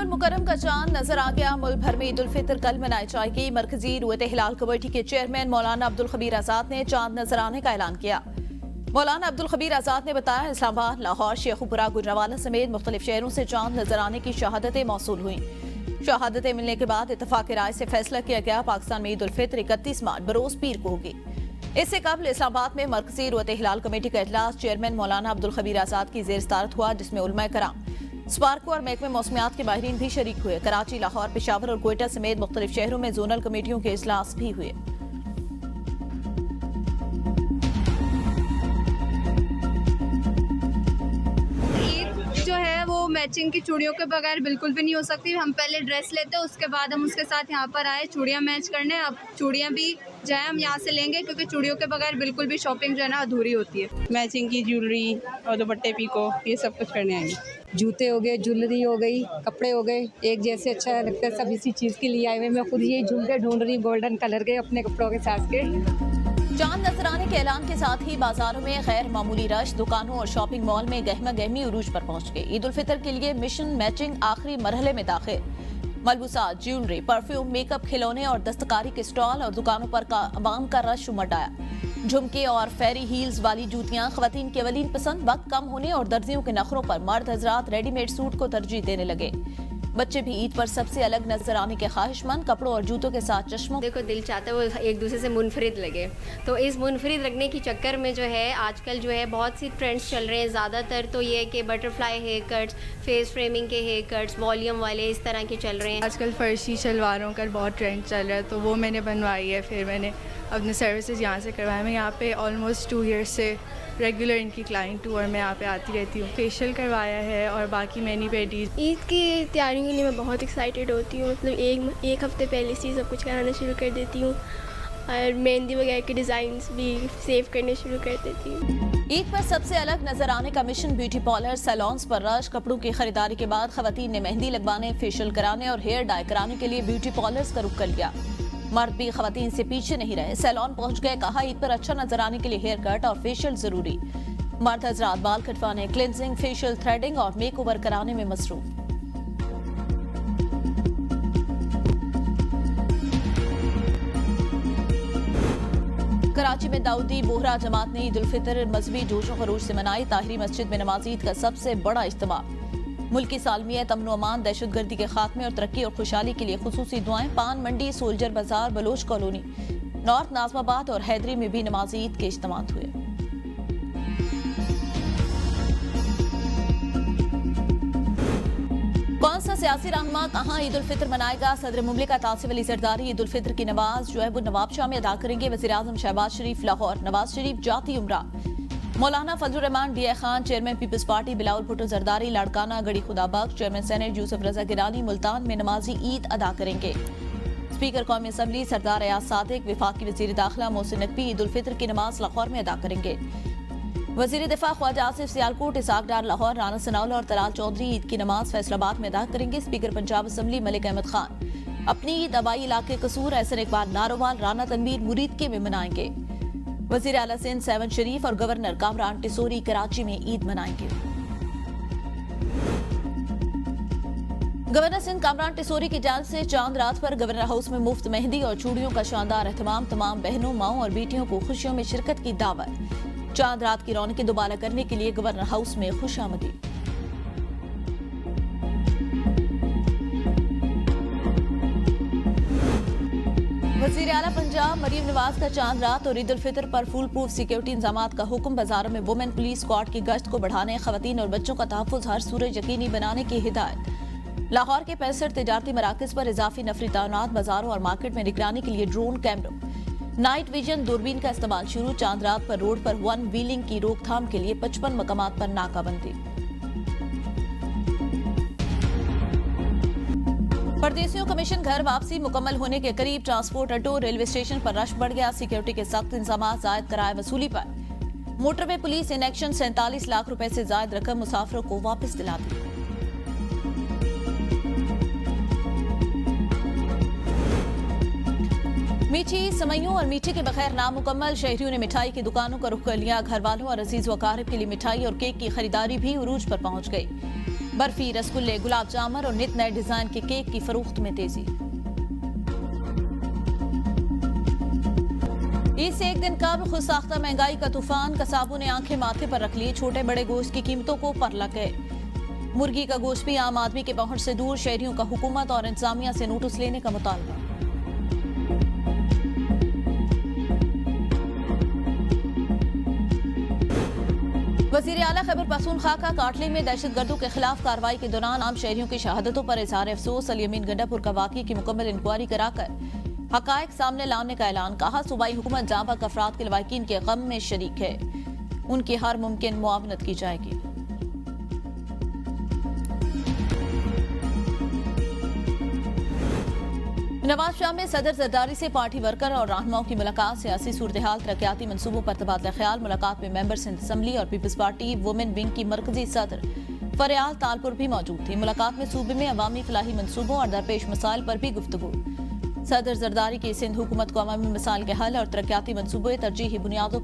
मुकर्रम का चांद नजर आ गया। मुल्क भर में ईद उल फितर कल मनाई जाएगी। मरकजी रुयत हिलाल कमेटी के चेयरमैन मौलाना अब्दुल खबीर आजाद ने चांद नजर आने का ऐलान किया। मौलाना अब्दुल खबीर आजाद ने बताया, इस्लामाबाद, लाहौर, शेखुपुरा, गुजरावाला समेत मुख्तलिफ शहरों से चांद नजर आने की शहादतें मौसूल हुई। शहादतें मिलने के बाद इत्तफाक राय से फैसला किया गया, पाकिस्तान में ईद उल फितर 31 मार्च बरोज पीर को होगी। इससे कबल इस्लामाबाद में मरकजी रुयत हिलाल कमेटी का इजलास चेयरमैन मौलाना अब्दुल खबीर आजाद की जेर सदारत हुआ, जिसमें उलमा कराम, स्पार्को और महकमे मौसमियात के माहिरीन भी शरीक हुए। कराची, लाहौर, पेशावर और कोयटा समेत मुख्तलिफ शहरों में जोनल कमेटियों के इजलास भी हुए। जो है वो मैचिंग की चूड़ियों के बगैर बिल्कुल भी नहीं हो सकती। हम पहले ड्रेस लेते हैं, उसके बाद हम उसके साथ यहाँ पर आए चूड़ियाँ मैच करने। अब चूड़ियाँ भी जो है हम यहाँ से लेंगे, क्योंकि चूड़ियों के बगैर बिल्कुल भी शॉपिंग जो है ना अधूरी होती है। मैचिंग की ज्वेलरी और दुपट्टे पीको, ये सब कुछ करने आएंगे। जूते हो गए, ज्वेलरी हो गई, कपड़े हो गए, एक जैसे अच्छा लगता है, सब इसी चीज़ के लिए आए हुए। मैं खुद यही झुमके ढूंढ रही हूँ गोल्डन कलर के अपने कपड़ों के साथ के। चांद नजर आने के ऐलान के साथ ही बाजारों में गैर मामूली रश, दुकानों और शॉपिंग मॉल में गहमा गहमी उरूज पर पहुंच गई। ईद उल फितर के लिए मिशन मैचिंग आखिरी मरहले में दाखिल। मलबूसात, ज्वेलरी, परफ्यूम, मेकअप, खिलौने और दस्तकारी के स्टॉल और दुकानों पर आवाम का रश उमड़ आया। झुमके और फेरी हील्स वाली जूतियां खवातीन की अवलीन पसंद। वक्त कम होने और दर्जियों के नखरों पर मर्द हजरात रेडीमेड सूट को तरजीह देने लगे। बच्चे भी ईद पर सबसे अलग नजर आने के ख्वाहिशमंद, कपड़ों और जूतों के साथ चश्मों। देखो, दिल चाहता है वो एक दूसरे से मुनफरिद लगे, तो इस मुनफरिद लगने के चक्कर में जो है आजकल जो है बहुत सी ट्रेंड्स चल रहे हैं। ज़्यादातर तो ये है कि butterfly hair cuts, face framing के हेयर कट्स, वॉल्यूम वाले, इस तरह के चल रहे हैं। आजकल फर्शी शलवारों का बहुत ट्रेंड चल रहा है, तो वो मैंने बनवाई है। फिर मैंने अपने सर्विसेज यहाँ से करवाए। मैं यहाँ पे ऑलमोस्ट 2 ईयर्स से रेगुलर इनकी क्लाइंट हूँ और मैं यहाँ पे आती रहती हूँ। फेशियल करवाया है और बाकी मैनी पेडीज। ईद की तैयारियों के लिए मैं बहुत एक्साइटेड होती हूँ। मतलब एक हफ्ते पहले से सब कुछ कराना शुरू कर देती हूँ और मेहंदी वगैरह के डिज़ाइंस भी सेव करने शुरू कर देती हूँ। ईद पर सबसे अलग नजर आने का मिशन ब्यूटी पार्लर, सैलून्स पर रश। कपड़ों की खरीदारी के बाद खवातीन ने मेहंदी लगवाने, फेशियल कराने और हेयर डाई कराने के लिए ब्यूटी पार्लर्स का रुख कर लिया। मर्द भी खवातीन से पीछे नहीं रहे, सैलून पहुंच गए। कहा, ईद पर अच्छा नजर आने के लिए हेयर कट और फेशियल जरूरी। मर्द हजरात बाल कटवाने, क्लिनजिंग, फेशियल, थ्रेडिंग और मेक ओवर कराने में मसरूफ। कराची में दाऊदी बोहरा जमात ने ईद उल फितर मजहबी जोशो खरोश से मनाई। ताहिरी मस्जिद में नमाज ईद का सबसे बड़ा इज्तिमा। मुल्क की सालमियत, अमन अमान, दहशतगर्दी के खात्मे और तरक्की और खुशहाली के लिए खुसूसी दुआएं। पान मंडी, सोल्जर बाजार, बलोच कॉलोनी, नॉर्थ नाजमाबाद और हैदरी में भी नमाज ईद के इज्तिमात हुए। कौन सा सियासी रहनुमा कहां ईद उल फितर मनाएगा? सदर मुमलिकत आसिफ अली जरदारी ईद उल फितर की नमाज जुएबुन नवाब शाह में अदा करेंगे। वज़ीर आज़म शहबाज शरीफ लाहौर, नवाज शरीफ जाती उम्रा। मौलाना Fazlur Rehman DI Khan, chairman peoples party Bilawal Bhutto Zardari Larkana Garhi Khuda Bakhsh, chairman senate Yousuf Raza Gilani Multan में नमाजी ईद अदा करेंगे। स्पीकर कौमी असम्बली सरदार अयाज सादिक, वफाकी वजीर दाखिला मोहसिन नकवी ईद उल फितर की नमाज लाहौर में अदा करेंगे। वजीर दिफा ख्वाजा आसिफ सियालकोट, इसाक डार लाहौर, राना सनाउल्ला और तलाल चौधरी ईद की नमाज फैसलाबाद में अदा करेंगे। स्पीकर पंजाब असम्बली मलिक अहमद खान अपनी ईद आबाई इलाके कसूर, एहसन इकबाल नारोवाल, राना तनवीर मुरीदके में मनाएंगे। वजीर आला सिंध सहवन शरीफ और गवर्नर कामरान टिसोरी कराची में ईद मनाएंगे। गवर्नर सिंध कामरान टिसोरी की जानिब से चांद रात पर गवर्नर हाउस में मुफ्त मेहंदी और चूड़ियों का शानदार एहतमाम। तमाम बहनों, माओं और बेटियों को खुशियों में शिरकत की दावत। चांद रात की रौनकें दोबारा करने के लिए गवर्नर हाउस में खुशामदी। वज़ीर आला पंजाब मरीम नवाज का चांद रात और ईद उल फितर पर फुल प्रूफ सिक्योरिटी इंतजामात का हुक्म। बाजारों में वुमेन पुलिस स्क्वाड की गश्त को बढ़ाने, खवातीन और बच्चों का तहफ़्फ़ुज़ हर सूरत यकीनी बनाने की हिदायत। लाहौर के 65 तिजारती मराकज़ पर इजाफी नफरी तैनात। बाजारों और मार्केट में निगरानी के लिए ड्रोन कैमरों, नाइट विजन, दूरबीन का इस्तेमाल शुरू। चांद रात पर रोड पर वन व्हीलिंग की रोकथाम के लिए 55 मकामात पर नाकाबंदी। परदेसियों कमीशन घर वापसी मुकम्मल होने के करीब। ट्रांसपोर्ट अड्डों, रेलवे स्टेशन पर रश बढ़ गया। सिक्योरिटी के सख्त इंतजाम, जायद किराए वसूली पर motorway police in action. 47 lakh रुपए से जायद रकम मुसाफिरों को वापस दिला दी। मीठी समइयों और मीठे के बगैर नामुकम्मल। शहरियों ने मिठाई की दुकानों का रुख कर लिया। घर वालों और अजीज व अकारिब के लिए मिठाई और केक की खरीदारी भी उरूज पर पहुंच गई। बर्फी, रसगुल्ले, गुलाब जामुन और नित नए डिजाइन के केक की फरोख्त में तेजी। ईद से एक दिन कबल खुद साख्ता महंगाई का तूफान, कसाबों ने आंखें माथे पर रख ली, छोटे बड़े गोश्त की कीमतों को पर लग गए। मुर्गी का गोश्त भी आम आदमी के पहुंच से दूर, शहरियों का हुकूमत और इंतजामिया से नोटिस लेने का मुतालबा। वज़ीर आला खैबर पख्तूनख्वा का काटली में दहशतगर्दों के खिलाफ कार्रवाई के दौरान आम शहरियों की शहादतों पर इज़हार अफसोस। अल-यमीन गंडापुर का वाक़ये की मुकम्मल इंक्वायरी कराकर हक़ाइक़ सामने लाने का ऐलान। कहा, सूबाई हुकूमत जाँ बाग अफराद के लवाकिन के गम में शरीक है, उनकी हर मुमकिन मुआवनत की जाएगी। नवाज शाह में सदर जरदारी से पार्टी वर्कर और रहनुमाओं की मुलाकात। सियासी सूरत-ए-हाल, तरक्याती मंसूबों पर तबादला ख्याल। मुलाकात में मेंबर सिंध असम्बली और पीपल्स पार्टी वुमेन विंग की मरकजी सदर फरियाल तालपुर भी मौजूद थी। मुलाकात में सूबे में अवामी फलाही मंसूबों और दरपेश मसाइल पर भी गुफ्तगू। सदर जरदारी की सिंध हुकूमत को अवामी मसाइल के हल और तरक्याती मंसूबे तरजीही बुनियादों